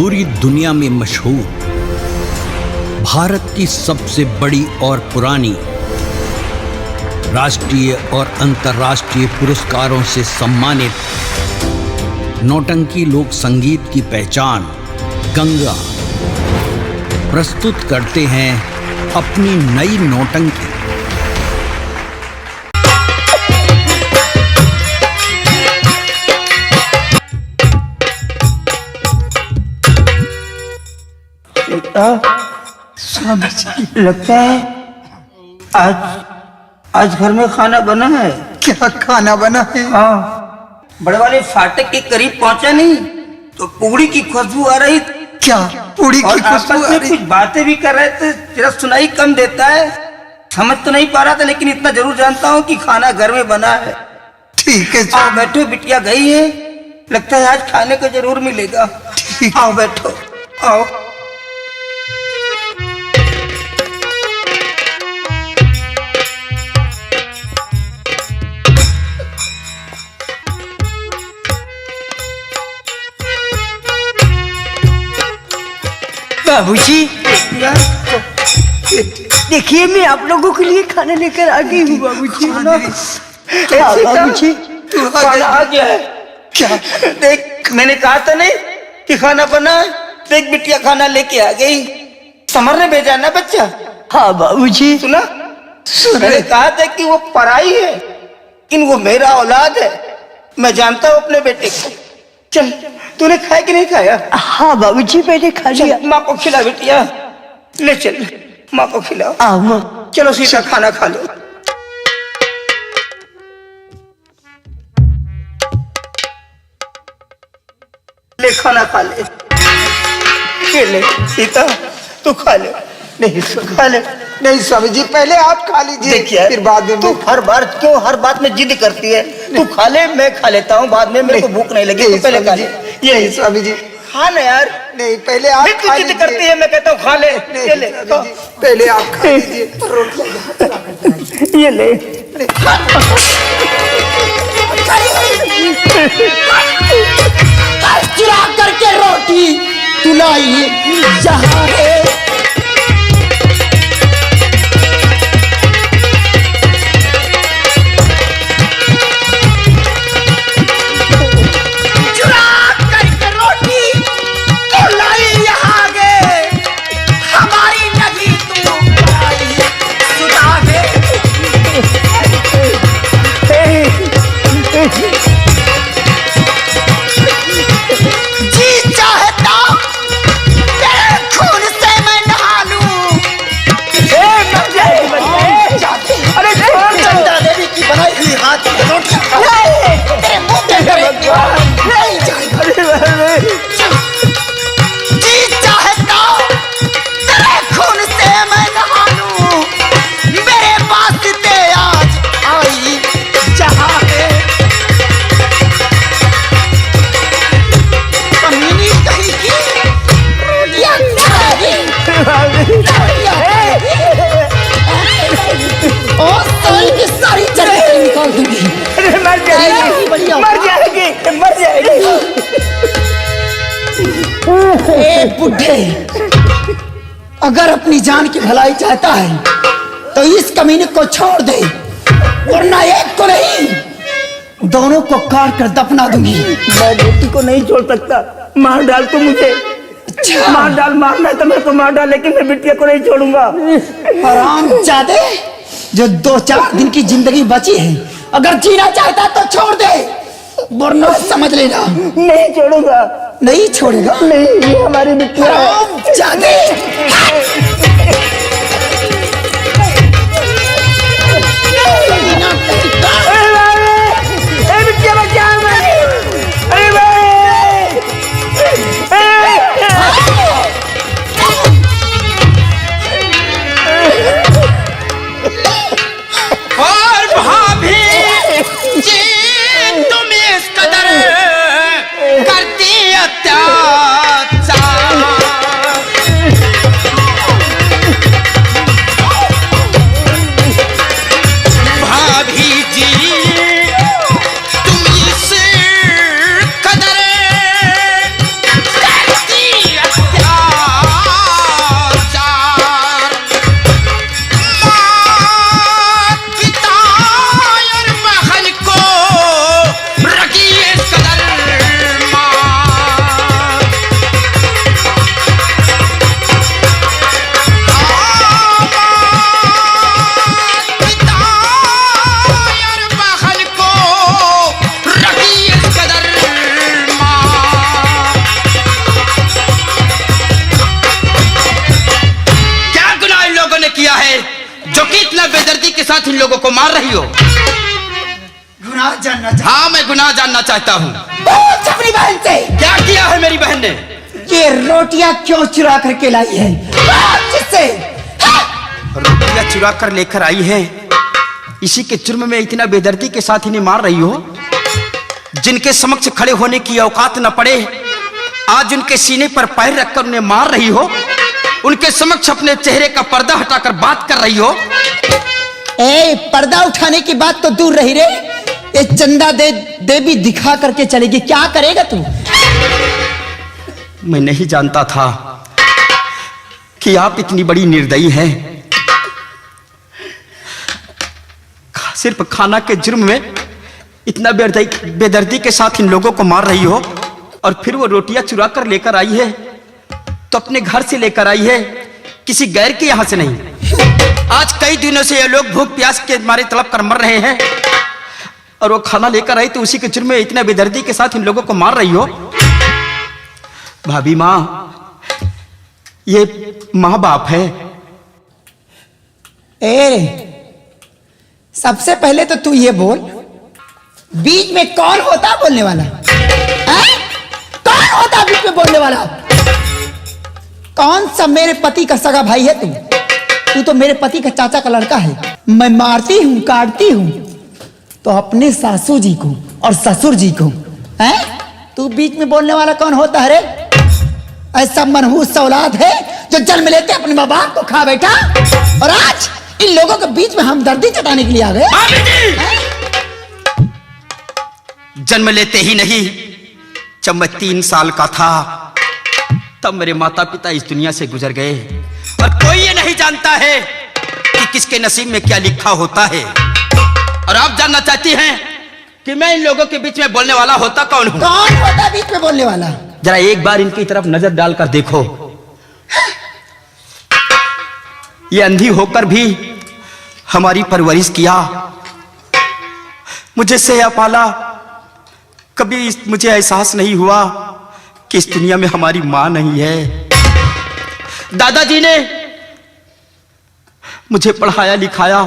पूरी दुनिया में मशहूर, भारत की सबसे बड़ी और पुरानी, राष्ट्रीय और अंतर्राष्ट्रीय पुरस्कारों से सम्मानित नौटंकी लोक संगीत की पहचान गंगा प्रस्तुत करते हैं अपनी नई नौटंकी। लगता है आज घर में खाना बना है। क्या खाना बना है? हाँ, बड़े वाले फाटक के करीब पहुंचा नहीं तो पूड़ी की खुशबू आ रही। क्या पूड़ी और की खुशबू आपस आ में रही? कुछ बातें भी कर रहे थे, जरा सुनाई कम देता है, समझ तो नहीं पा रहा था, लेकिन इतना जरूर जानता हूँ कि खाना घर में बना है। ठीक है आओ बैठो, बिटिया गई है, लगता है आज खाने को जरूर मिलेगा। ठीक। आओ बैठो, आओ। बाबूजी, देखिए मैं आप लोगों के लिए खाना लेकर आ गई हूँ बाबूजी। बाबूजी खाना आ गया है। क्या? देख, मैंने कहा था नहीं कि खाना बना है। देख बिटिया खाना लेके आ गई। समर ने भेजा ना बच्चा? हाँ बाबूजी। सुना? मैंने कहा था कि वो पराई है, लेकिन वो मेरा औलाद है। मैं जानता हूँ अपने बेटे को। चल, तूने खाया कि नहीं खाया? हाँ बाबूजी, मैंने खा लिया। माँ को खिला बिटिया, ले चल माँ को खिलाओ। आओ माँ। चलो सीधा खाना खा लो। ले खाना खा ले, ये ले सीता, तू खा ले। नहीं खा ले। नहीं स्वामी जी, पहले आप खा लीजिए, देखिए फिर बाद में तू हर बार क्यों हर बात में जिद करती है? तू खा ले, मैं खा लेता हूँ बाद में, मेरे को भूख नहीं लगी। तू पहले खा ले। यही स्वामी जी, खा ना यार। नहीं पहले आप फिर तू खा जिद लीजिए। करती है, मैं कहता हूँ खा ले। ये ले, स्वामी जी, पहले आप खा लीजिए। ये ले। चुरा करके रोटी तुलाई जहाँ है। मर जाएगी। बुढ़े, अगर अपनी जान की भलाई चाहता है तो इस कमीने को छोड़ दे, वरना एक को नहीं दोनों को काट कर दफना दूंगी। मैं बेटी को नहीं छोड़ सकता। मार डाल तू मुझे। मार डाल, मारना है तो मेरे को मार डाल, लेकिन मैं बिटिया को नहीं छोड़ूंगा। हरामजादे, जो 2-4 दिन की जिंदगी बची है, अगर जीना चाहता तो छोड़ दे, वरना समझ लेना नहीं छोड़ूंगा। नहीं छोड़ेगा। नहीं, ये हमारी बिटिया है। हरामजादे। करती अत्याचार लोगों को मार रही हो? गुनाह जानना चाहता हाँ, मैं गुनाह जानना चाहता हूँ। पूछ अपनी बहन से क्या किया है मेरी बहन ने? ये रोटियां क्यों चुरा करके लाई है? पूछ इससे। रोटियां चुरा कर लेकर आई है, इसी के जुर्म में इतना बेदर्दी के साथ इन्हें मार रही हो? जिनके समक्ष खड़े होने की औकात न पड़े, आज उनके सीने पर पैर रखकर उन्हें मार रही हो। उनके समक्ष अपने चेहरे का पर्दा हटाकर बात कर रही हो। ए, पर्दा उठाने की बात तो दूर रही रे, ये चंदा देवी दिखा करके चलेगी, क्या करेगा तू? मैं नहीं जानता था कि आप इतनी बड़ी निर्दयी हैं। सिर्फ खाना के जुर्म में इतना बेदर्दी के साथ इन लोगों को मार रही हो, और फिर वो रोटियां चुरा कर लेकर आई है तो अपने घर से लेकर आई है, किसी गैर के यहां से नहीं। आज कई दिनों से ये लोग भूख प्यास के मारे तड़प कर मर रहे हैं, और वो खाना लेकर आई तो उसी के जुर्म में इतना बेदर्दी के साथ इन लोगों को मार रही हो। भाभी माँ, ये माँ बाप है। ए, सबसे पहले तो तू ये बोल, बीच में कौन होता बोलने वाला? कौन होता बीच में बोलने वाला? कौन सा मेरे पति का सगा भाई है तू? तू तो मेरे पति का चाचा का लड़का है। मैं मारती हूं, काटती हूं तो अपने सासू जी को और ससुर जी को, हैं? तू बीच में बोलने वाला कौन होता है रे? ऐसा मनहूस औलाद है जो जन्म लेते अपने माँ बाप को खा बैठा, और आज इन लोगों के बीच में हमदर्दी जताने के लिए आ गए। जन्म लेते ही नहीं, जब मैं 3 साल का था तब मेरे माता पिता इस दुनिया से गुजर गए, और कोई ये नहीं जानता है कि किसके नसीब में क्या लिखा होता है। और आप जानना चाहती हैं कि मैं इन लोगों के बीच में बोलने वाला होता कौन हूं? कौन होता बीच में बोलने वाला? जरा एक बार इनकी तरफ नजर डालकर देखो। ये अंधी होकर भी हमारी परवरिश किया, मुझे सया पाला। कभी मुझे एहसास नहीं हुआ कि इस दुनिया में हमारी मां नहीं है। दादाजी ने मुझे पढ़ाया लिखाया,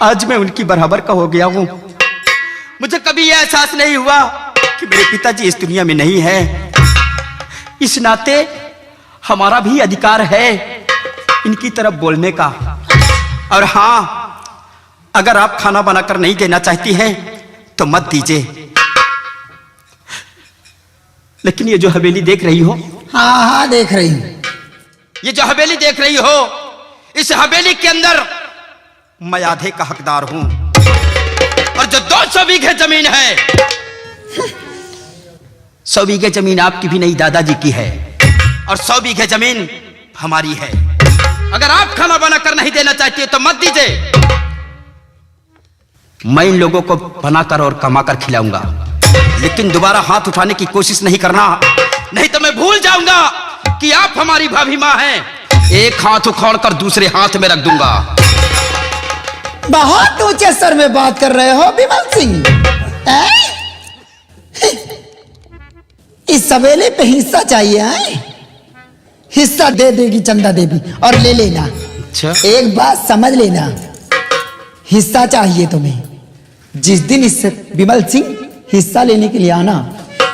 आज मैं उनकी बराबर का हो गया हूं। मुझे कभी यह एहसास नहीं हुआ कि मेरे पिताजी इस दुनिया में नहीं है। इस नाते हमारा भी अधिकार है इनकी तरफ बोलने का। और हां, अगर आप खाना बनाकर नहीं देना चाहती हैं तो मत दीजिए, लेकिन ये जो हवेली देख रही हो, हाँ हाँ देख रही हूं। ये जो हवेली देख रही हो, इस हवेली के अंदर मैं आधे का हकदार हूं, और जो 200 बीघे जमीन है, 100 बीघे जमीन आपकी भी नहीं, दादाजी की है, और 100 बीघे जमीन हमारी है। अगर आप खाना बनाकर नहीं देना चाहती हो तो मत दीजिए, मैं इन लोगों को बनाकर और कमाकर खिलाऊंगा, लेकिन दोबारा हाथ उठाने की कोशिश नहीं करना, नहीं तो मैं भूल जाऊंगा कि आप हमारी भाभी मां हैं। एक हाथ उखाड़कर दूसरे हाथ में रख दूंगा। बहुत ऊंचे स्वर में बात कर रहे हो विमल सिंह। इस सवेले पे हिस्सा चाहिए है? हिस्सा दे देगी चंदा देवी, और ले लेना। अच्छा, एक बात समझ लेना, हिस्सा चाहिए तुम्हें। जिस दिन इस विमल सिंह हिस्सा लेने के लिए आना,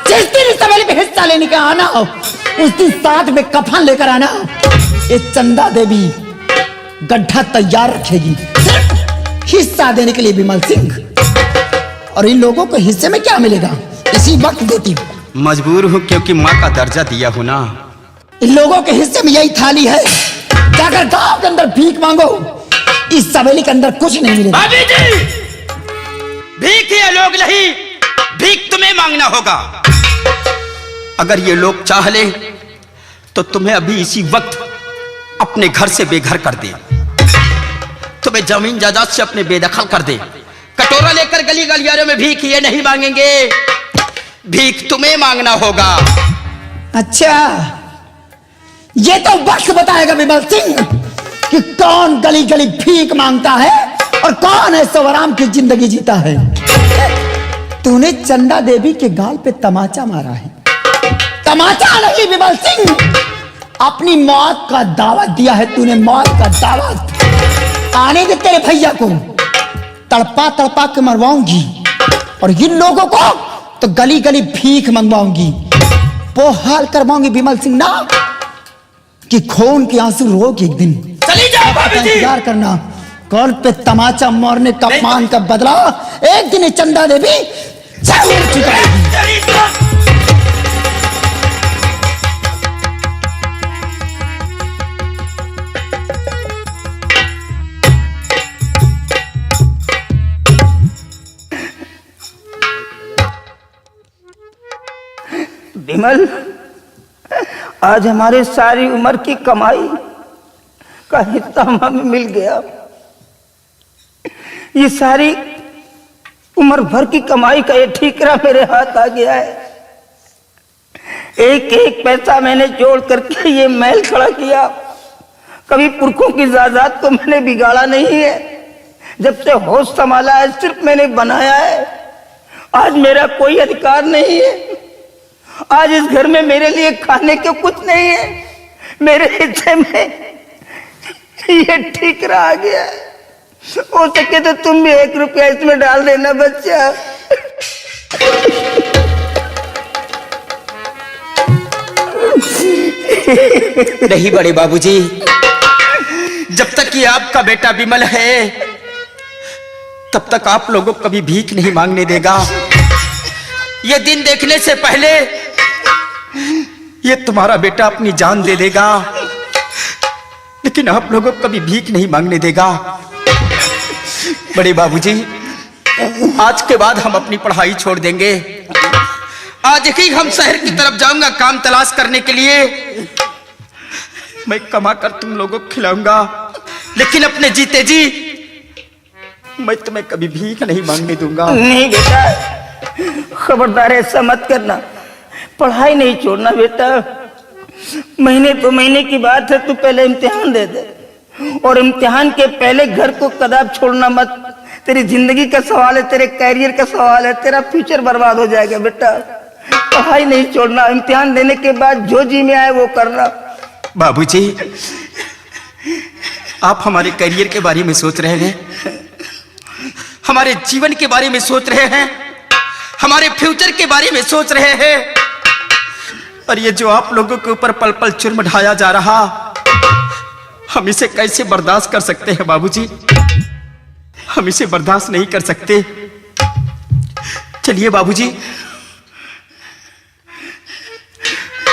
जिस दिन इस सवेले पे हिस्सा लेने का आना हो, उस दिन साथ में कफन लेकर आना। ये चंदा देवी गड्ढा तैयार रखेगी हिस्सा देने के लिए विमल सिंह। और इन लोगों को हिस्से में क्या मिलेगा, इसी वक्त देती हूँ। मजबूर हूं क्योंकि मां का दर्जा दिया हूं ना। इन लोगों के हिस्से में यही थाली है, जाकर गांव के अंदर भीख मांगो, इस सवेली के अंदर कुछ नहीं मिलेगा। भाभी जी, भीख ये लोग नहीं, भीख तुम्हें मांगना होगा। अगर ये लोग चाह ले तो तुम्हें अभी इसी वक्त अपने घर से बेघर कर दे, तुम्हें जमीन जायदाद से अपने बेदखल कर दे। कटोरा लेकर गली गलियारों में भीख ये नहीं मांगेंगे, भीख तुम्हें मांगना होगा। अच्छा, ये तो वक्त बताएगा विमल सिंह कि कौन गली गली भीख मांगता है और कौन ऐशो आराम की जिंदगी जीता है। तूने चंदा देवी के गाल पे तमाचा मारा है। तमाचा नहीं विमल सिंह, अपनी मौत का दावा दिया है तूने, मौत का दावा। आने दे तेरे भैया को, तड़पा तड़पा के मरवाऊंगी और इन लोगों को तो गली गली भीख मंगवाऊंगी। वो हाल करवाऊंगी विमल सिंह ना कि खून के आंसू रोग एक दिन। चली जाओ भाभी जी। इंतजार करना, कॉल पे तमाचा मारने का अपमान का बदला एक दिन चंदा देवी जरूर चुकाएगी। विमल, आज हमारे सारी उम्र की कमाई का हिस्सा हमें मिल गया। ये सारी उम्र भर की कमाई का ये ठीकरा मेरे हाथ आ गया है। एक एक पैसा मैंने जोड़ करके ये महल खड़ा किया। कभी पुरखों की जायदाद को मैंने बिगाड़ा नहीं है। जब से होश संभाला है सिर्फ मैंने बनाया है। आज मेरा कोई अधिकार नहीं है। आज इस घर में मेरे लिए खाने को कुछ नहीं है। मेरे हिस्से में ये ठीकरा आ गया है। हो सके तो तुम भी 1 रुपया इसमें डाल देना बच्चा। नहीं बड़े बाबूजी, जब तक ये आपका बेटा विमल है तब तक आप लोगों को कभी भीख नहीं मांगने देगा। ये दिन देखने से पहले ये तुम्हारा बेटा अपनी जान दे देगा, लेकिन आप लोगों को कभी भीख नहीं मांगने देगा। बड़े बाबूजी, आज के बाद हम अपनी पढ़ाई छोड़ देंगे। आज ही हम शहर की तरफ जाऊंगा काम तलाश करने के लिए। मैं कमा कर तुम लोगों को खिलाऊंगा, लेकिन अपने जीते जी मैं तुम्हें कभी भीख नहीं मांगने दूंगा। नहीं बेटा, खबरदार ऐसा मत करना। पढ़ाई नहीं छोड़ना बेटा। महीने 2 महीने की बात है, तू पहले इम्तिहान दे दे और इम्तिहान के पहले घर को कदाप छोड़ना मत। तेरी जिंदगी का सवाल है, तेरे कैरियर का सवाल है, तेरा फ्यूचर बर्बाद हो जाएगा बेटा। पढ़ाई नहीं छोड़ना। इम्तिहान देने के बाद जो जी में आए वो करना। बाबूजी, आप हमारे करियर के बारे में सोच रहे हैं, हमारे जीवन के बारे में सोच रहे हैं, हमारे फ्यूचर के बारे में सोच रहे हैं। और ये जो आप लोगों के ऊपर पल पल जुर्म ढाया जा रहा, हम इसे कैसे बर्दाश्त कर सकते हैं बाबूजी? हम इसे बर्दाश्त नहीं कर सकते। चलिए बाबूजी,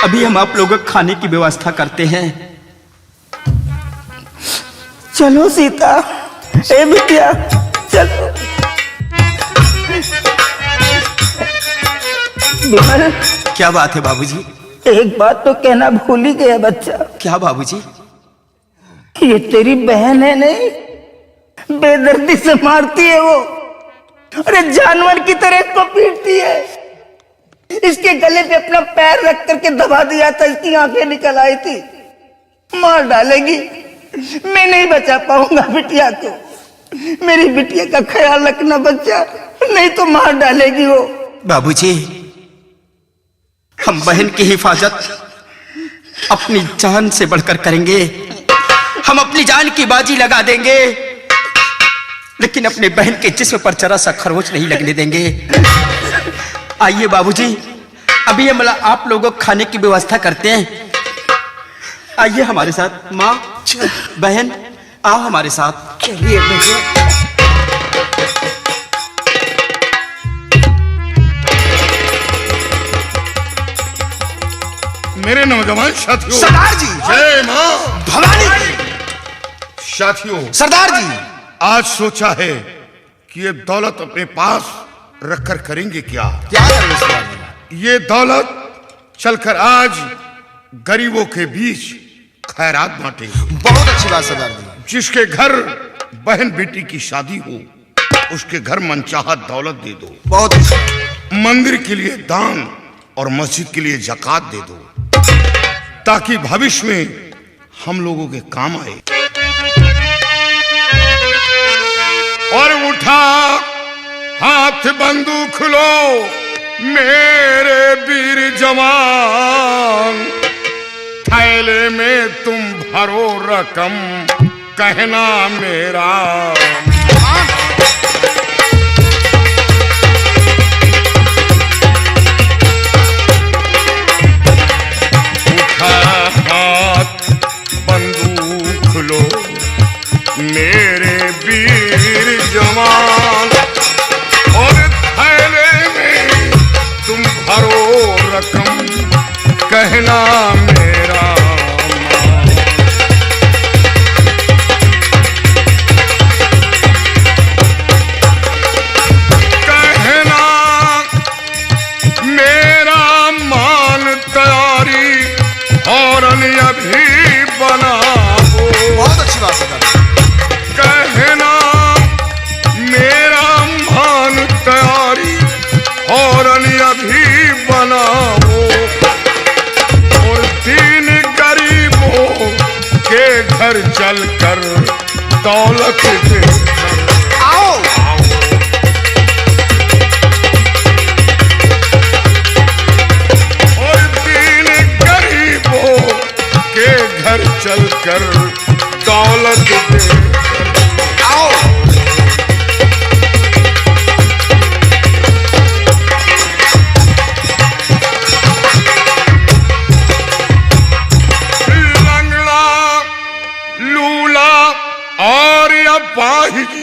अभी हम आप लोगों को खाने की व्यवस्था करते हैं। चलो सीता, ए बिटिया चलो। विमल, क्या बात है बाबूजी? एक बात तो कहना भूल ही गया बच्चा। क्या बाबूजी? ये तेरी बहन है नहीं? बेदर्दी से मारती है वो। अरे जानवर की तरह इसको पीटती है। इसके गले पे अपना पैर रख करके दबा दिया था, इसकी आंखें निकल आई थी। मार डालेगी। मैं नहीं बचा पाऊंगा बिटिया को। मेरी बिटिया का ख्याल रखना बच्चा, नहीं तो मार डालेगी वो। बाबूजी, हम बहन की हिफाजत अपनी जान से बढ़कर करेंगे। हम अपनी जान की बाजी लगा देंगे, लेकिन अपने बहन के जिस्म पर जरा सा खरोच नहीं लगने देंगे। आइए बाबूजी, अभी हम आप लोगों को खाने की व्यवस्था करते हैं। आइए हमारे साथ। माँ, बहन, आओ हमारे साथ। चलिए भैया। मेरे नौजवान साथियों, सरदार जी, जय मां भवानी जी। साथियों, सरदार जी, आज सोचा है कि ये दौलत अपने पास रखकर करेंगे क्या? क्या करेंगे सरदार जी? ये दौलत चलकर आज गरीबों के बीच खैरात बांटेंगे। बहुत अच्छी बात सरदार जी। जिसके घर बहन बेटी की शादी हो, उसके घर मनचाहा दौलत दे दो। बहुत अच्छा। मंदिर के लिए दान और मस्जिद के लिए ज़कात दे दो, ताकि भविष्य में हम लोगों के काम आए। और उठा हाथ बंदूक लो मेरे वीर जवान, थैले में तुम भरो रकम, कहना मेरा उठा हाथ बंदूक लो मेरे वीर जवान, और थैले में तुम भरो रकम कहना मेरा मान। कहना मेरा मान तैयारी हॉर्न अभी बनाओ। बहुत अच्छी बात है। कहना मेरा मान तैयारी हॉर्न अभी बनाओ, और दीन गरीबों के घर चलकर दौलत दे आओ और दीन गरीबों के घर चलकर दौलत दे आओ। लंगड़ा लूला और अपाहिज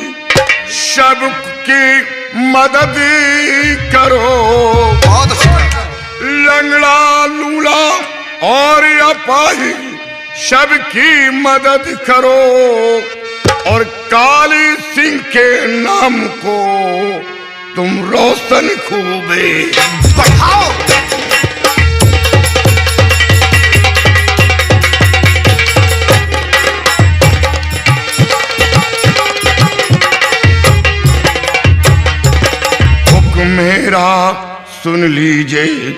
सबकी मदद करो। बहुत अच्छी बात है। लंगड़ा लूला और अपाहिज सबकी मदद करो, और काली सिंह के नाम को तुम रोशन खूबे बढ़ाओ। हुक्म मेरा सुन लीजिए,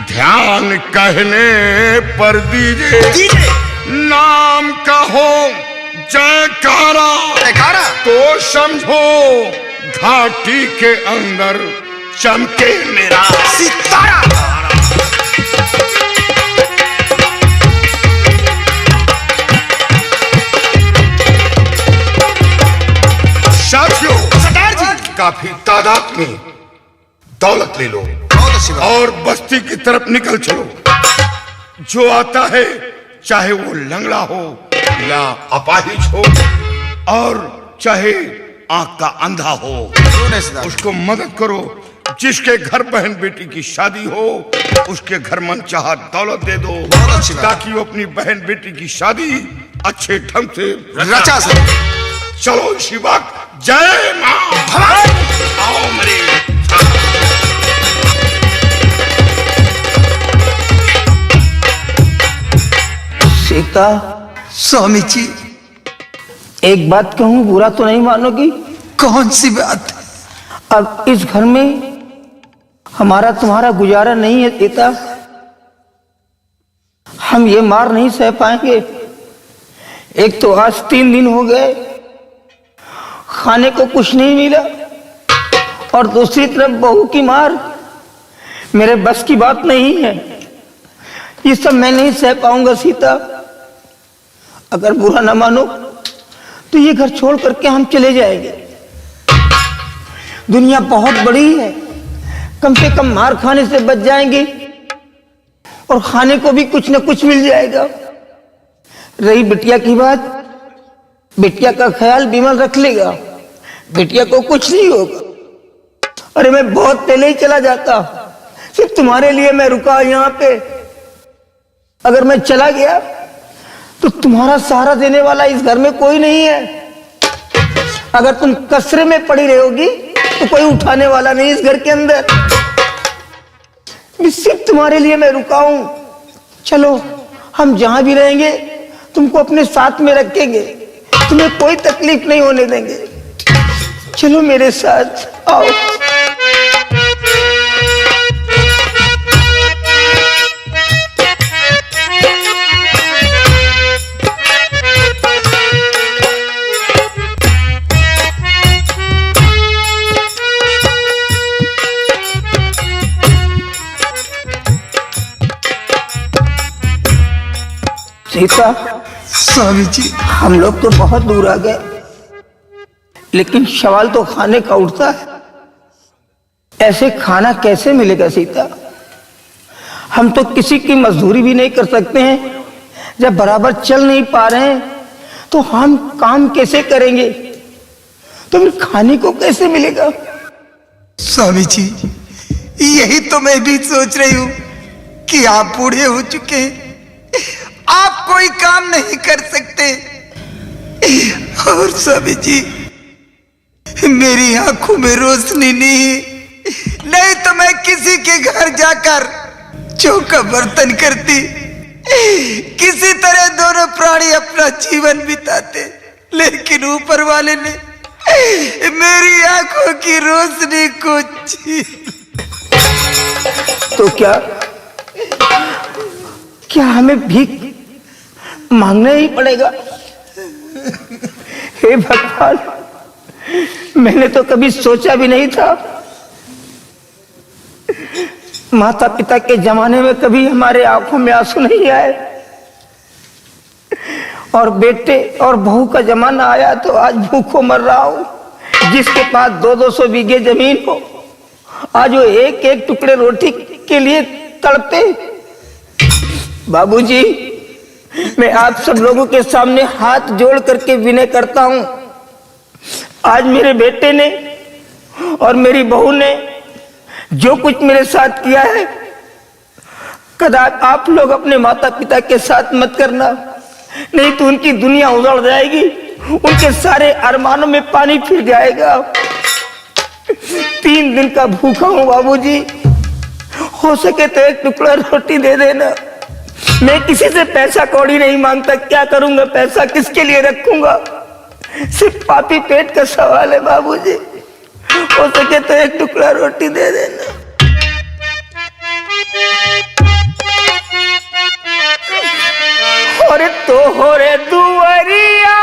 ध्यान कहने पर दीजिए। नाम कहो जयकारा जयकारा। तो समझो घाटी के अंदर चमके मेरा सितारा। साथियों, सरदार जी। काफी तादाद में दौलत ले लो बहुत अच्छी बात। और बस्ती की तरफ निकल चलो। जो आता है चाहे वो लंगड़ा हो या अपाहिज हो, और चाहे आंख का अंधा हो, सुने सरदार। उसको मदद करो। जिसके घर बहन बेटी की शादी हो उसके घर मनचाहा दौलत दे दो, बहुत अच्छी बात। ताकि वो अपनी बहन बेटी की शादी अच्छे ढंग से रचा सके। चलो इसी वक्त जय मां भवानी। आओ मेरे सीता, स्वामी जी, एक बात कहूं, बुरा तो नहीं मानोगी? कौन सी बात? अब इस घर में हमारा तुम्हारा गुजारा नहीं है सीता। हम ये मार नहीं सह पाएंगे। एक तो आज 3 दिन हो गए, खाने को कुछ नहीं मिला, और दूसरी तरफ बहू की मार। मेरे बस की बात नहीं है। ये सब मैं नहीं सह पाऊंगा सीता। अगर बुरा ना मानो तो ये घर छोड़ करके हम चले जाएंगे। दुनिया बहुत बड़ी है, कम से कम मार खाने से बच जाएंगे, और खाने को भी कुछ न कुछ मिल जाएगा। रही बिटिया की बात, बिटिया का ख्याल विमल रख लेगा। बिटिया को कुछ नहीं होगा। अरे मैं बहुत पहले ही चला जाता, सिर्फ तुम्हारे लिए मैं रुका यहाँ पे। अगर मैं चला गया तो तुम्हारा सहारा देने वाला इस घर में कोई नहीं है। अगर तुम कसरे में पड़ी रहोगी तो कोई उठाने वाला नहीं इस घर के अंदर। सिर्फ तुम्हारे लिए मैं रुका हूं। चलो, हम जहां भी रहेंगे तुमको अपने साथ में रखेंगे, तुम्हें कोई तकलीफ नहीं होने देंगे। चलो मेरे साथ आओ। सीता, स्वामी जी, हम लोग तो बहुत दूर आ गए, लेकिन सवाल तो खाने का उठता है। ऐसे खाना कैसे मिलेगा सीता? हम तो किसी की मजदूरी भी नहीं कर सकते हैं। जब बराबर चल नहीं पा रहे हैं तो हम काम कैसे करेंगे? तो फिर खाने को कैसे मिलेगा? स्वामी जी, यही तो मैं भी सोच रही हूँ कि आप बूढ़े हो चुके हैं, आप कोई काम नहीं कर सकते। और स्वामी जी, मेरी आंखों में रोशनी नहीं तो मैं किसी के घर जाकर चौका बर्तन करती, किसी तरह दोनों प्राणी अपना जीवन बिताते। लेकिन ऊपर वाले ने मेरी आंखों की रोशनी को तो क्या हमें भीख मांगना ही पड़ेगा? हे भगवान, मैंने तो कभी सोचा भी नहीं था। माता पिता के जमाने में कभी हमारे आंखों में आंसू नहीं आए, और बेटे और बहू का जमाना आया तो आज भूखों मर रहा हूं। जिसके पास 200 बीघे जमीन हो, आज वो एक एक टुकड़े रोटी के लिए तड़पे। बाबूजी, मैं आप सब लोगों के सामने हाथ जोड़ करके विनय करता हूं। आज मेरे बेटे ने और मेरी बहू ने जो कुछ मेरे साथ किया है, कदाच आप लोग अपने माता पिता के साथ मत करना, नहीं तो उनकी दुनिया उजड़ जाएगी, उनके सारे अरमानों में पानी फिर जाएगा। 3 दिन का भूखा हूं बाबूजी, हो सके तो एक टुकड़ा रोटी दे देना। मैं किसी से पैसा कौड़ी नहीं मांगता, क्या करूंगा? पैसा किसके लिए रखूंगा? सिर्फ पापी पेट का सवाल है बाबूजी, हो सके तो एक टुकड़ा रोटी दे देना। और तोहरे दुआरिया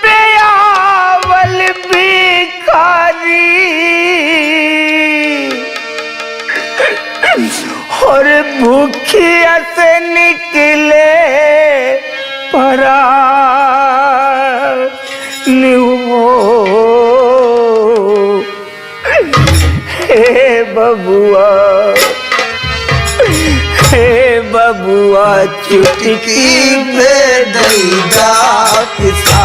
पे आवल भिखारी, और भूखिया से निकले परान हो। हे बबुआ, हे बबुआ, चुटकी में दैदा पिसा।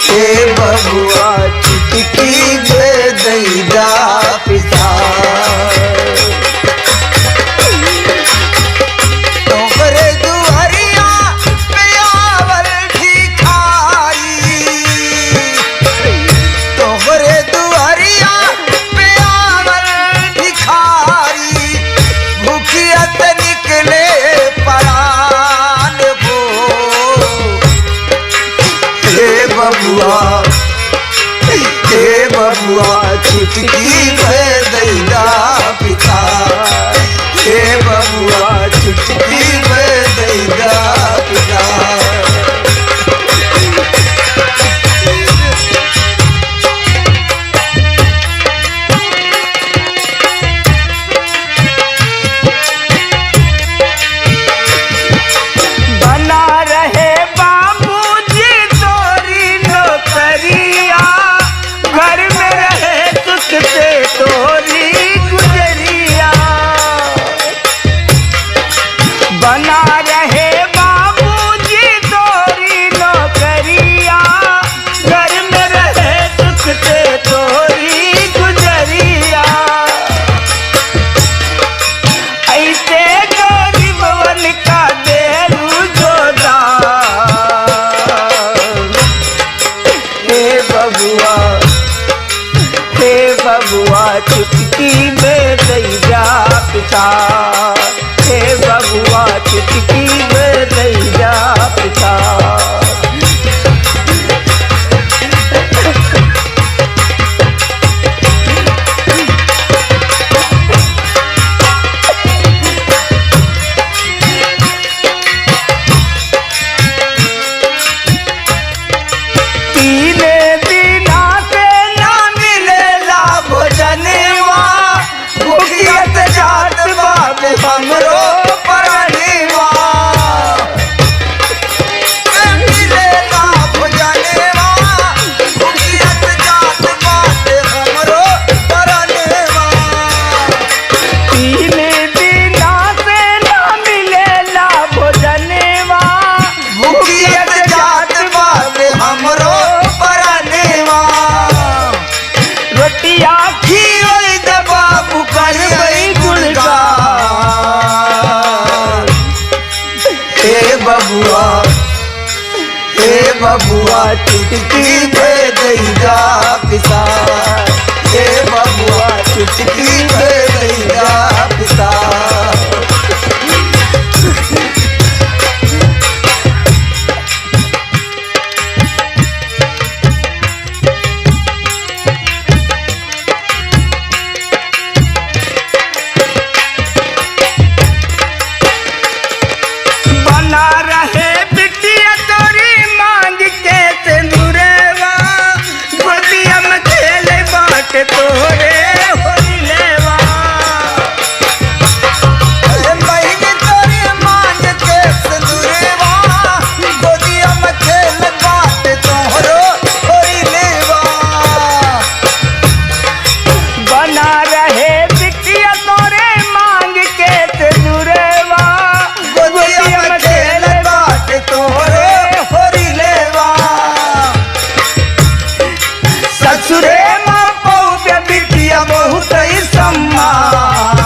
हे बबुआ, चुटकी में दैदा पिसा। हे बबुआ, चुटकी में दैदा पिता। हे बबुआ, चुटकी में दैदा पिता। चुटकी में दैदा पिता। हे बबुआ, चुटकी में दैदा पिता। हमरो परनी पहले बिना से ना मिलेला भोजनवा भूखियत जात बाटे हमरो परानेवा रोटिया खीवई द बाबू करवई गुणगान हे बबुआ चुटकी दे दैया पिसार हे बबुआ चुटकी दे दैया पिसार बना रहे बिटिया तोरी मांग के सिंदूरेवा गोदिया में खेले बाट तोरे होई लेवा बहिनी तोरी मांग के सिंदूरेवा गोदिया में खेल बाट तोहरो होई लेवा बना रहे बिटिया तोरे मांग के सिंदूरेवा गोदिया में खेल बाट तोहरो होई लेवा ससुरे माँ पौबे बिटिया बहुत ही सम्मान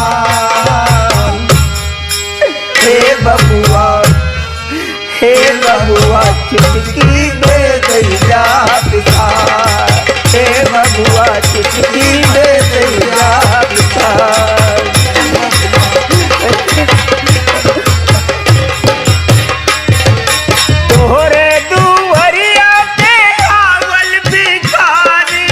हे बबुआ चुटकी दे दैया पिसार हे बबुआ चुटकी दे दैया पिसार तोहरे दुवरिया पे आवल भिखारी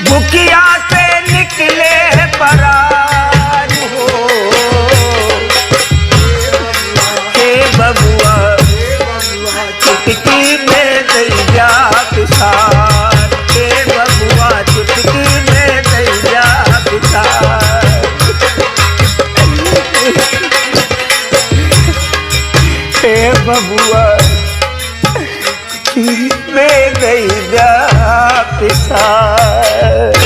भूखिया से निकले परार हो हे बबुआ चुटकी में दैया पिसार हे बबुआ चुटकी में दैया पिसार हे बबुआ में दैया पिसार